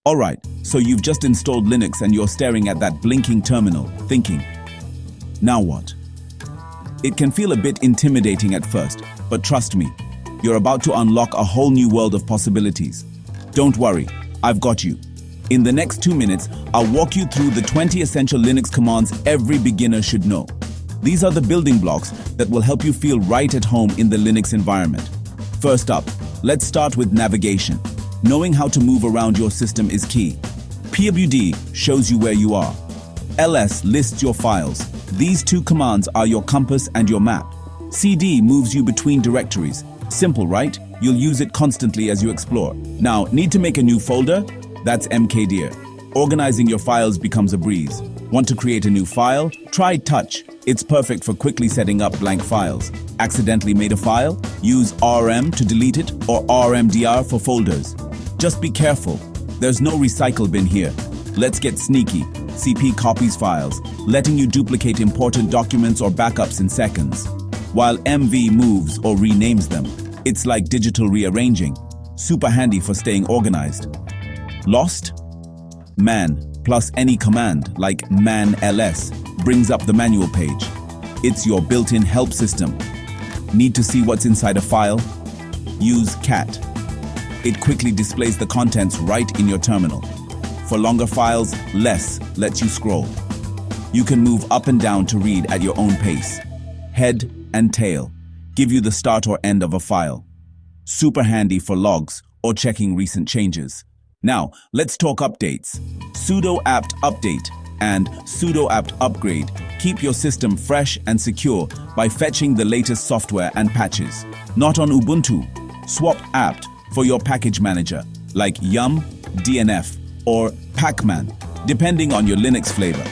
Alright, so you've just installed Linux and you're staring at that blinking terminal, thinking, now what? It can feel a bit intimidating at first, but trust me, you're about to unlock a whole new world of possibilities. Don't worry, I've got you. In the next 2 minutes, I'll walk you through the 20 essential Linux commands every beginner should know. These are the building blocks that will help you feel right at home in the Linux environment. First up, let's start with navigation. Knowing how to move around your system is key. pwd shows you where you are. ls lists your files. These two commands are your compass and your map. cd moves you between directories. Simple, right? You'll use it constantly as you explore. Now, need to make a new folder? That's mkdir. Organizing your files becomes a breeze. Want to create a new file? Try touch. It's perfect for quickly setting up blank files. Accidentally made a file? Use rm to delete it or rmdr for folders. Just be careful. There's no recycle bin here. Let's get sneaky. cp copies files, letting you duplicate important documents or backups in seconds, while mv moves or renames them. It's like digital rearranging. Super handy for staying organized. Lost? Man plus any command like man ls brings up the manual page. It's your built-in help system. Need to see what's inside a file? Use cat. It quickly displays the contents right in your terminal. For longer files, less lets you scroll. You can move up and down to read at your own pace. Head and tail give you the start or end of a file. Super handy for logs or checking recent changes. Now, let's talk updates. Sudo apt update and sudo apt upgrade keep your system fresh and secure by fetching the latest software and patches. Not on Ubuntu? Swap apt for your package manager like yum, dnf, or pacman, depending on your Linux flavor.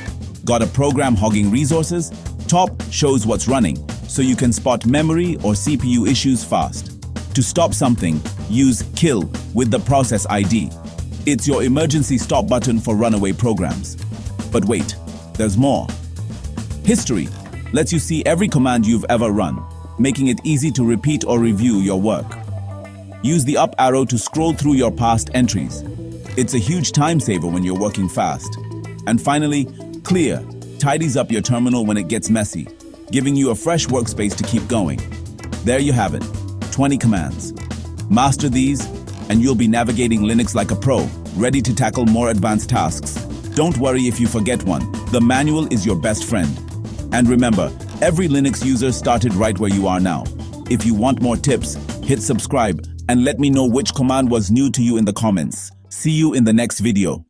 Got a program hogging resources? Top shows what's running, so you can spot memory or CPU issues fast. To stop something, use kill with the process ID. It's your emergency stop button for runaway programs. But wait, there's more. History lets you see every command you've ever run, making it easy to repeat or review your work. Use the up arrow to scroll through your past entries. It's a huge time saver when you're working fast. And finally, clear tidies up your terminal when it gets messy, giving you a fresh workspace to keep going. There you have it, 20 commands. Master these, and you'll be navigating Linux like a pro, ready to tackle more advanced tasks. Don't worry if you forget one. The manual is your best friend. And remember, every Linux user started right where you are now. If you want more tips, hit subscribe and let me know which command was new to you in the comments. See you in the next video.